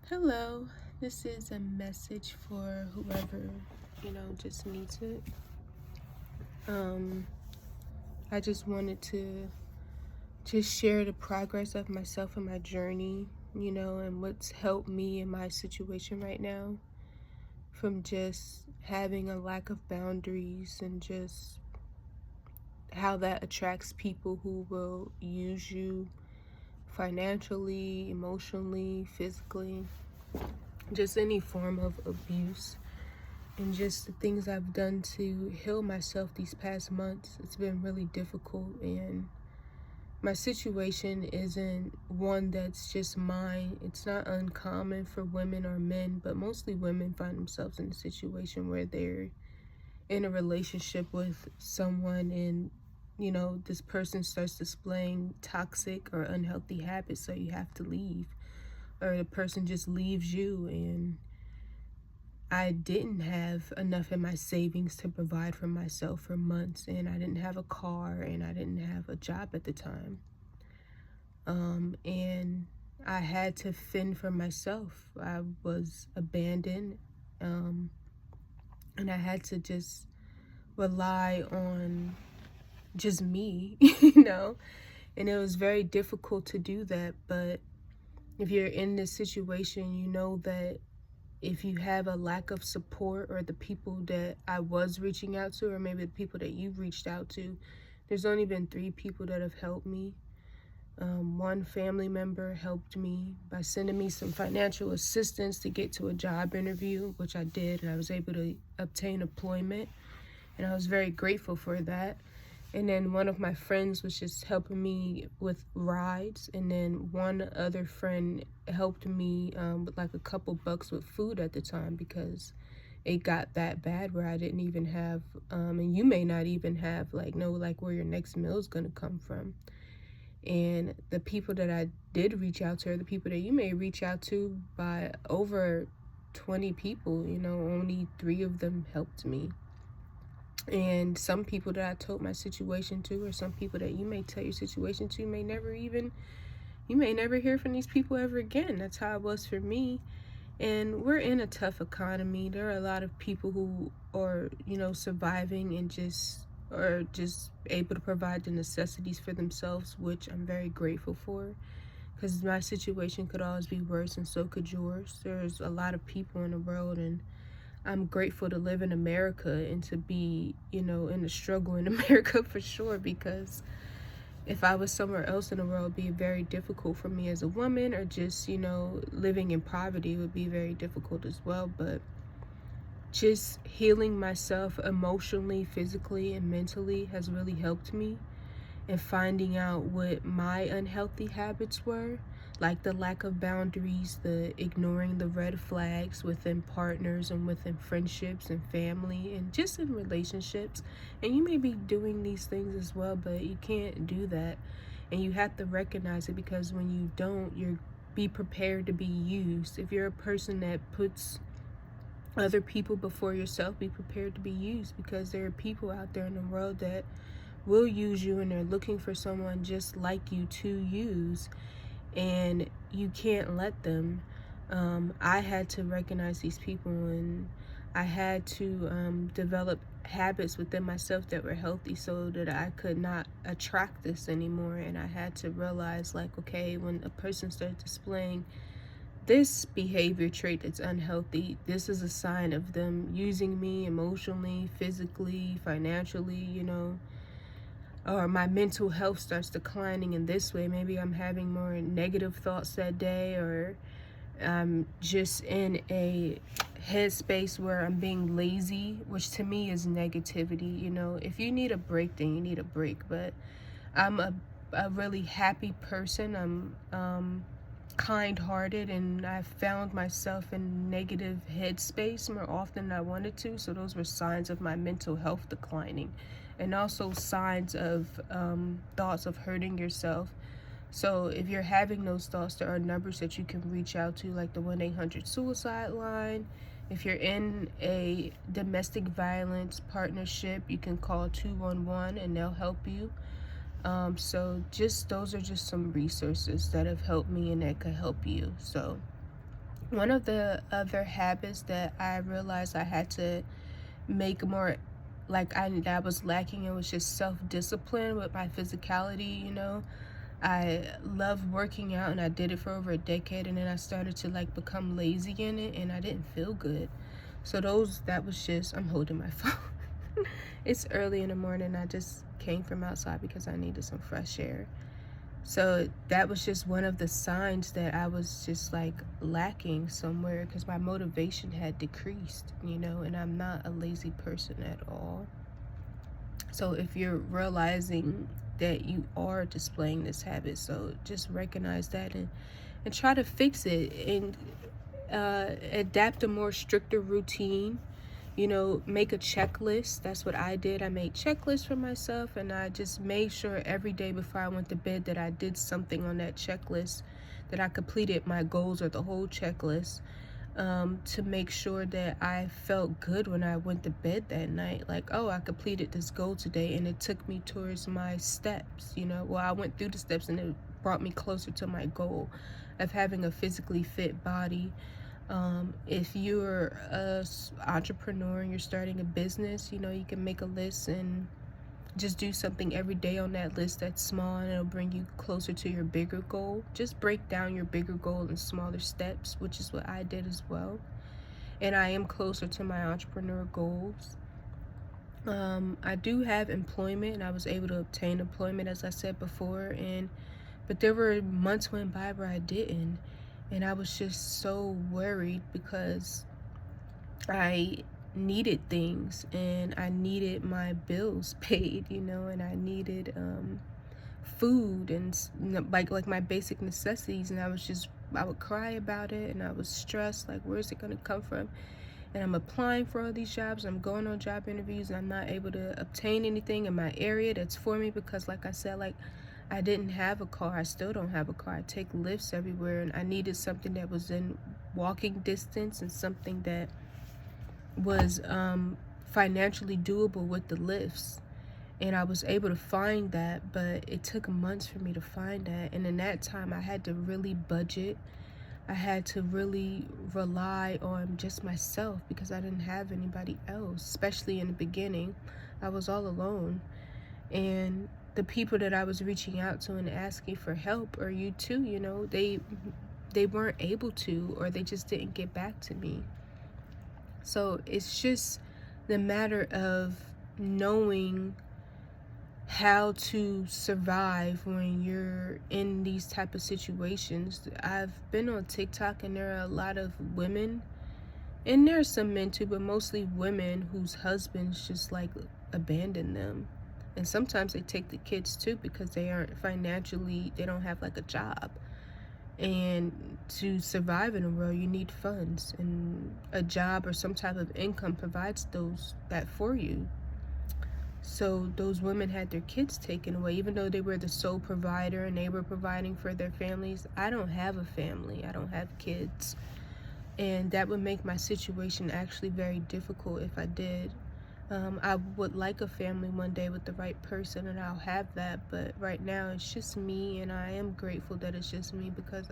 Hello, this is a message for whoever, just needs it. Um, I just wanted to just share the progress of myself and my journey, and what's helped me in my situation right now from just having a lack of boundaries and just how that attracts people who will use you financially, emotionally, physically, just any form of abuse. And just the things I've done to heal myself these past months. It's been really difficult, and my situation isn't one that's just mine. It's not uncommon for women or men, but mostly women find themselves in a situation where they're in a relationship with someone, and this person starts displaying toxic or unhealthy habits, so you have to leave, or the person just leaves you. And I didn't have enough in my savings to provide for myself for months, and I didn't have a car, and I didn't have a job at the time. And I had to fend for myself. I was abandoned, and I had to just rely on just me, and it was very difficult to do that. But if you're in this situation, you know that if you have a lack of support, or the people that I was reaching out to, or maybe the people that you've reached out to, there's only been 3 people that have helped me. One family member helped me by sending me some financial assistance to get to a job interview, which I did, and I was able to obtain employment, and I was very grateful for that. And then one of my friends was just helping me with rides. And then one other friend helped me with like a couple bucks with food at the time, because it got that bad where I didn't even have, and you may not even have like where your next meal is going to come from. And the people that I did reach out to, are the people that you may reach out to. By over 20 people, only 3 of them helped me. And some people that I told my situation to, or some people that you may tell your situation to, you may never hear from these people ever again. That's how it was for me. And we're in a tough economy. There are a lot of people who are, surviving and are just able to provide the necessities for themselves, which I'm very grateful for, because my situation could always be worse, and so could yours. There's a lot of people in the world, and I'm grateful to live in America and to be, in the struggle in America for sure, because if I was somewhere else in the world, it'd be very difficult for me as a woman, or just, living in poverty would be very difficult as well. But just healing myself emotionally, physically, and mentally has really helped me, and finding out what my unhealthy habits were, like the lack of boundaries, the ignoring the red flags within partners and within friendships and family and just in relationships. And you may be doing these things as well, but you can't do that. And you have to recognize it, because when you don't, be prepared to be used. If you're a person that puts other people before yourself, be prepared to be used, because there are people out there in the world that will use you, and they're looking for someone just like you to use, and you can't let them. I had to recognize these people, and I had to develop habits within myself that were healthy, so that I could not attract this anymore. And I had to realize, like, okay, when a person starts displaying this behavior trait that's unhealthy, this is a sign of them using me emotionally, physically, financially, or my mental health starts declining in this way. Maybe I'm having more negative thoughts that day, or I'm just in a headspace where I'm being lazy, which to me is negativity. If you need a break, then you need a break. But I'm a really happy person. I'm kind-hearted, and I found myself in negative headspace more often than I wanted to. So those were signs of my mental health declining, and also signs of thoughts of hurting yourself. So if you're having those thoughts, there are numbers that you can reach out to, like the 1-800-suicide line. If you're in a domestic violence partnership, you can call 211 and they'll help you. So just those are just some resources that have helped me and that could help you. So One of the other habits that I realized I had to make more, like that was lacking, it was just self-discipline with my physicality, you know. I loved working out and I did it for over a decade, and then I started to like become lazy in it and I didn't feel good. So that was just, I'm holding my phone. It's early in the morning. I just came from outside because I needed some fresh air. So that was just one of the signs that I was just like lacking somewhere, because my motivation had decreased, you know, and I'm not a lazy person at all. So if you're realizing that you are displaying this habit, so just recognize that, and try to fix it, and adapt a more stricter routine. You know, make a checklist. That's what I did. I made checklists for myself, and I just made sure every day before I went to bed that I did something on that checklist, that I completed my goals or the whole checklist, to make sure that I felt good when I went to bed that night. Like, oh, I completed this goal today, and it took me towards my steps, you know. Well, I went through the steps and it brought me closer to my goal of having a physically fit body. If you're a entrepreneur and you're starting a business, you know, you can make a list and just do something every day on that list that's small, and it'll bring you closer to your bigger goal. Just break down your bigger goal in smaller steps, which is what I did as well. And I am closer to my entrepreneur goals. I do have employment, and I was able to obtain employment, as I said before, but there were months went by where I didn't, and I was just so worried because I needed things, and I needed my bills paid, you know, and I needed food and like my basic necessities, and I would cry about it, and I was stressed, like, where's it gonna come from? And I'm applying for all these jobs, I'm going on job interviews, and I'm not able to obtain anything in my area that's for me, because like I said, like, I didn't have a car. I still don't have a car. I take lifts everywhere, and I needed something that was in walking distance, and something that was financially doable with the lifts. And I was able to find that, but it took months for me to find that. And in that time, I had to really budget. I had to really rely on just myself, because I didn't have anybody else, especially in the beginning. I was all alone. And the people that I was reaching out to and asking for help, or you too, you know, they weren't able to, or they just didn't get back to me. So it's just the matter of knowing how to survive when you're in these type of situations. I've been on TikTok, and there are a lot of women, and there are some men too, but mostly women, whose husbands just like abandon them. And sometimes they take the kids too, because they don't have like a job. And to survive in the world, you need funds, and a job or some type of income provides that for you. So those women had their kids taken away, even though they were the sole provider and they were providing for their families. I don't have a family. I don't have kids. And that would make my situation actually very difficult if I did. I would like a family one day with the right person, and I'll have that. But right now, it's just me, and I am grateful that it's just me, because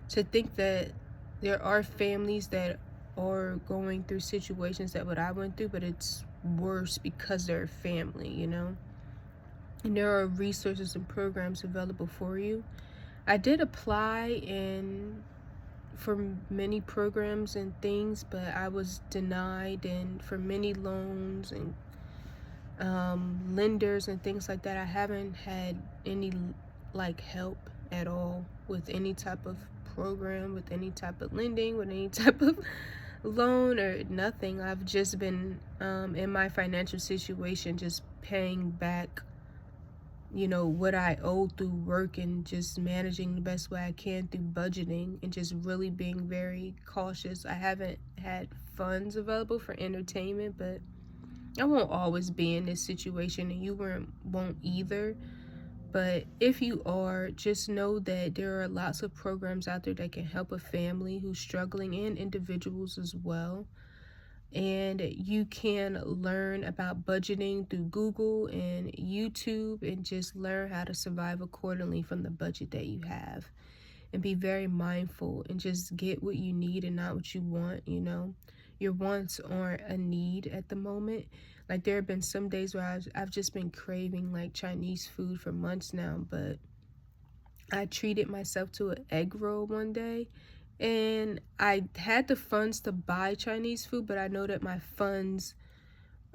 to think that there are families that are going through situations that what I went through, but it's worse because they're family, you know. And there are resources and programs available for you. I did apply for many programs and things, but I was denied, and for many loans and lenders and things like that. I haven't had any like help at all with any type of program, with any type of lending, with any type of loan or nothing. I've just been in my financial situation, just paying back, you know, what I owe through work, and just managing the best way I can through budgeting, and just really being very cautious. I haven't had funds available for entertainment, but I won't always be in this situation, and you won't either. But if you are, just know that there are lots of programs out there that can help a family who's struggling, and individuals as well. And you can learn about budgeting through Google and YouTube, and just learn how to survive accordingly from the budget that you have. and be very mindful and just get what you need and not what you want, you know. Your wants aren't a need at the moment. Like, there have been some days where I've just been craving like Chinese food for months now, but I treated myself to an egg roll one day, and I had the funds to buy Chinese food, but I know that my funds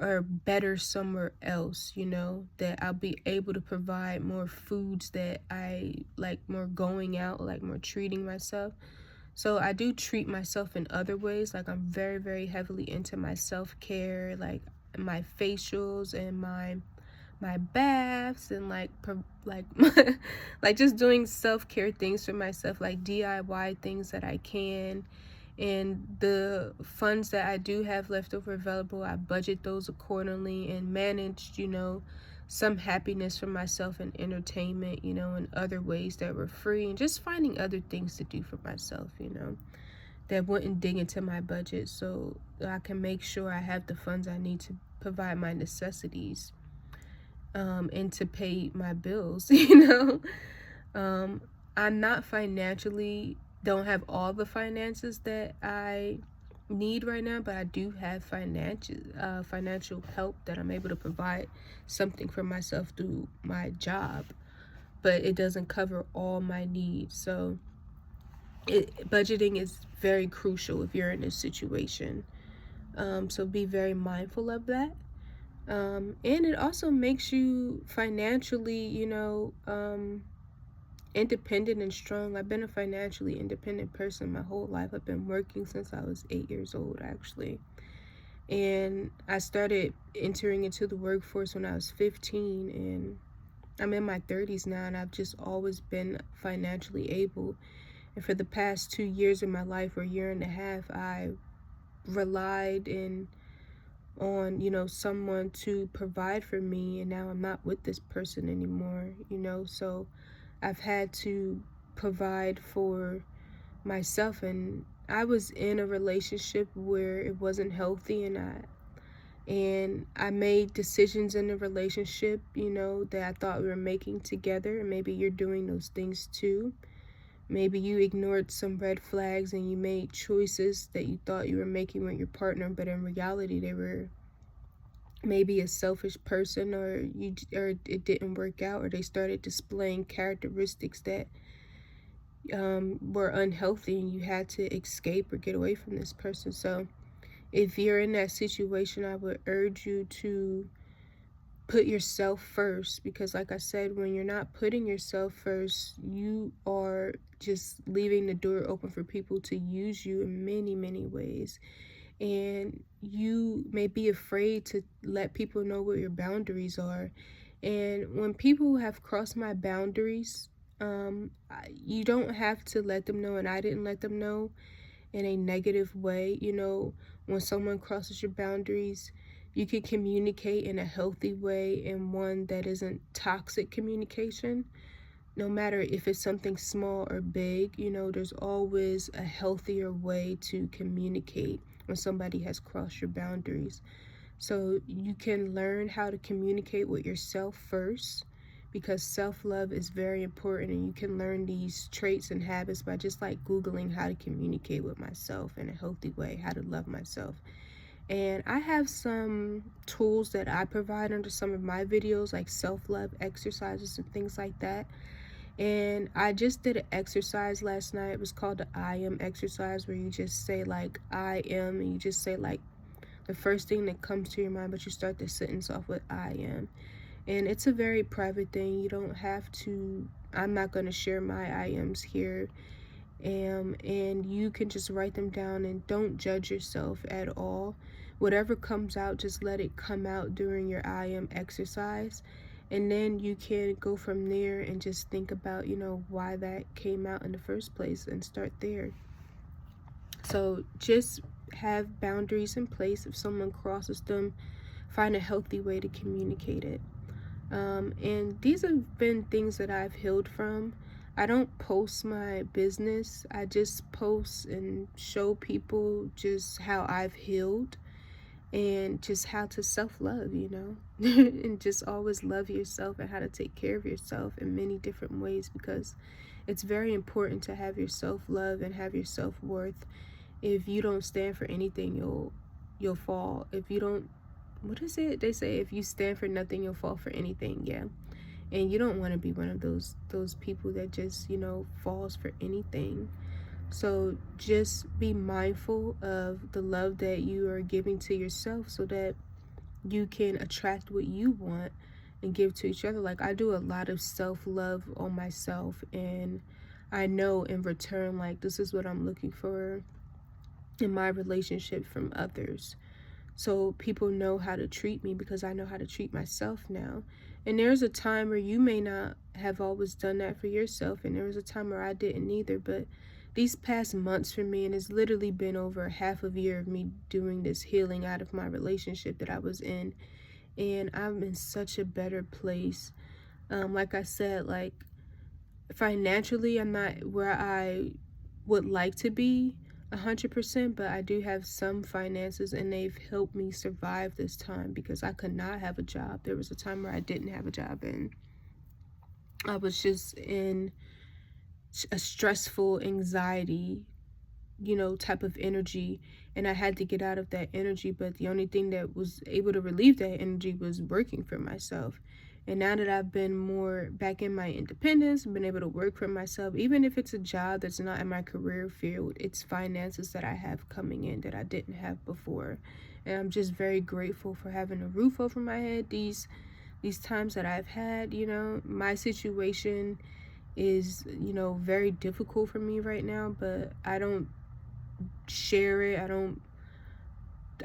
are better somewhere else, you know, that I'll be able to provide more foods that I like, more going out, like more treating myself. So I do treat myself in other ways. Like, I'm very, very heavily into my self-care, like my facials and my baths, and like like just doing self-care things for myself, like DIY things that I can. And the funds that I do have left over available, I budget those accordingly and managed, you know, some happiness for myself and entertainment, you know, in other ways that were free, and just finding other things to do for myself, you know, that wouldn't dig into my budget, so I can make sure I have the funds I need to provide my necessities, and to pay my bills, you know. I'm not financially, don't have all the finances that I need right now, but I do have financial help that I'm able to provide something for myself through my job, but it doesn't cover all my needs. So budgeting is very crucial if you're in this situation. So be very mindful of that. And it also makes you financially, you know, independent and strong. I've been a financially independent person my whole life. I've been working since I was 8 years old, actually. And I started entering into the workforce when I was 15, and I'm in my 30s now, and I've just always been financially able. And for the past 2 years of my life, or a year and a half, I relied on, you know, someone to provide for me, and now I'm not with this person anymore, you know. So I've had to provide for myself, and I was in a relationship where it wasn't healthy, and I made decisions in the relationship, you know, that I thought we were making together, and maybe you're doing those things too. Maybe you ignored some red flags and you made choices that you thought you were making with your partner, but in reality they were maybe a selfish person, or it didn't work out, or they started displaying characteristics that were unhealthy, and you had to escape or get away from this person. So if you're in that situation, I would urge you to put yourself first, because like I said, when you're not putting yourself first, you are just leaving the door open for people to use you in many, many ways. And you may be afraid to let people know what your boundaries are. And when people have crossed my boundaries, you don't have to let them know, and I didn't let them know in a negative way. You know, when someone crosses your boundaries, you can communicate in a healthy way, and one that isn't toxic communication. No matter if it's something small or big, you know, there's always a healthier way to communicate when somebody has crossed your boundaries. So you can learn how to communicate with yourself first, because self-love is very important, and you can learn these traits and habits by just like Googling how to communicate with myself in a healthy way, how to love myself. And I have some tools that I provide under some of my videos, like self-love exercises and things like that. And I just did an exercise last night. It was called the I am exercise, where you just say like I am, and you just say like the first thing that comes to your mind, but you start the sentence off with I am. And it's a very private thing. You don't have to, I'm not going to share my I ams here. And you can just write them down, and don't judge yourself at all. Whatever comes out, just let it come out during your I am exercise. And then you can go from there and just think about, you know, why that came out in the first place, and start there. So just have boundaries in place. If someone crosses them, find a healthy way to communicate it. And these have been things that I've healed from. I don't post my business. I just post and show people just how I've healed, and just how to self-love, you know, and just always love yourself, and how to take care of yourself in many different ways, because it's very important to have your self-love and have your self-worth. If you don't stand for anything, you'll fall. If you don't, what is it they say, if you stand for nothing, you'll fall for anything. Yeah. And you don't want to be one of those people that just, falls for anything. So just be mindful of the love that you are giving to yourself so that you can attract what you want and give to each other. Like, I do a lot of self-love on myself, and I know in return, like, this is what I'm looking for in my relationship from others. So people know how to treat me because I know how to treat myself now. And there's a time where you may not have always done that for yourself, and there was a time where I didn't either. But these past months for me, and it's literally been over half a year of me doing this healing out of my relationship that I was in, and I'm in such a better place. Like I said, like, financially, I'm not where I would like to be 100%, but I do have some finances, and they've helped me survive this time because I could not have a job. There was a time where I didn't have a job, and I was just in a stressful anxiety, type of energy, and I had to get out of that energy. But the only thing that was able to relieve that energy was working for myself. And now that I've been more back in my independence, been able to work for myself, even if it's a job that's not in my career field, it's finances that I have coming in that I didn't have before. And I'm just very grateful for having a roof over my head. These times that I've had, my situation is, very difficult for me right now, but I don't share it. I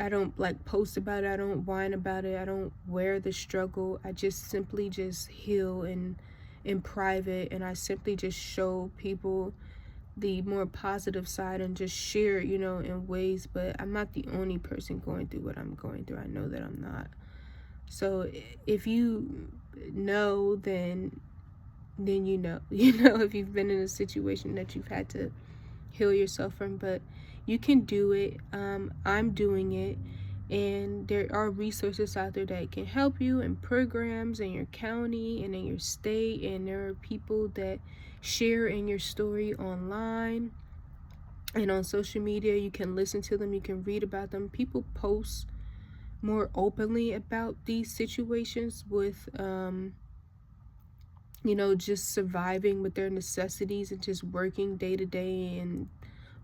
don't like post about it. I don't whine about it. I don't wear the struggle. I just simply just heal in private, and I simply just show people the more positive side and just share it, in ways. But I'm not the only person going through what I'm going through. I know that I'm not. So if you know, then you know. If you've been in a situation that you've had to heal yourself from. But you can do it. I'm doing it, and there are resources out there that can help you, and programs in your county and in your state, and there are people that share in your story online and on social media. You can listen to them, you can read about them. People post more openly about these situations with just surviving with their necessities and just working day to day, and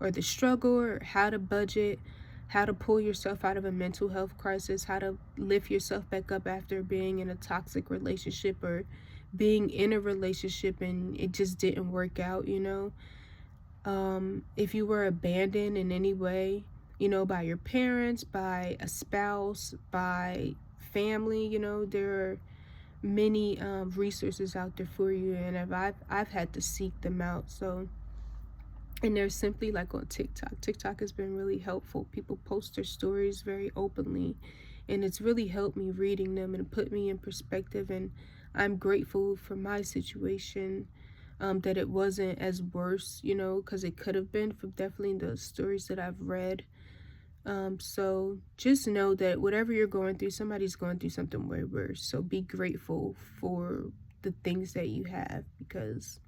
or the struggle, or how to budget, how to pull yourself out of a mental health crisis, how to lift yourself back up after being in a toxic relationship or being in a relationship and it just didn't work out. If you were abandoned in any way, by your parents, by a spouse, by family, there are many resources out there for you, and I've had to seek them out. So, and they're simply like on TikTok has been really helpful. People post their stories very openly, and it's really helped me reading them and put me in perspective. And I'm grateful for my situation, that it wasn't as worse, because it could have been, from definitely the stories that I've read. So just know that whatever you're going through, somebody's going through something way worse. So be grateful for the things that you have, because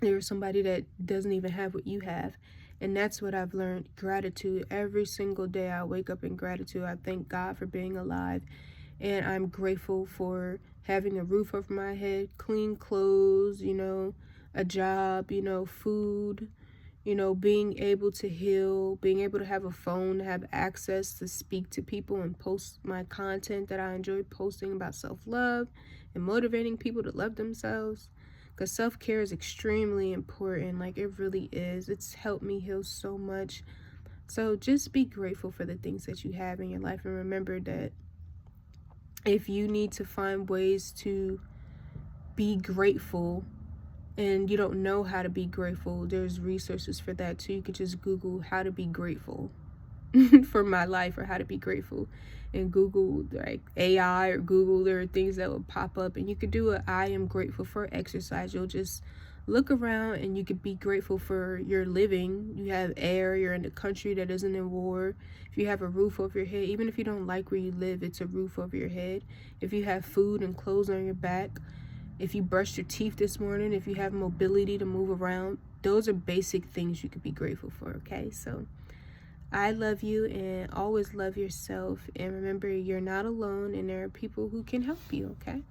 there's somebody that doesn't even have what you have. And that's what I've learned. Gratitude. Every single day I wake up in gratitude. I thank God for being alive. And I'm grateful for having a roof over my head, clean clothes, a job, food, being able to heal, being able to have a phone, have access to speak to people and post my content that I enjoy posting about self-love and motivating people to love themselves. Because self-care is extremely important. Like, it really is. It's helped me heal so much. So just be grateful for the things that you have in your life, and remember that if you need to find ways to be grateful and you don't know how to be grateful, there's resources for that too. You could just Google how to be grateful for my life, or how to be grateful, and Google like AI or Google, there are things that will pop up, and you could do a I am grateful for exercise. You'll just look around and you could be grateful for your living. You have air, you're in a country that isn't in war. If you have a roof over your head, even if you don't like where you live, it's a roof over your head. If you have food and clothes on your back, If you brushed your teeth this morning, if you have mobility to move around, those are basic things you could be grateful for, okay? So I love you, and always love yourself. And remember, you're not alone, and there are people who can help you, okay?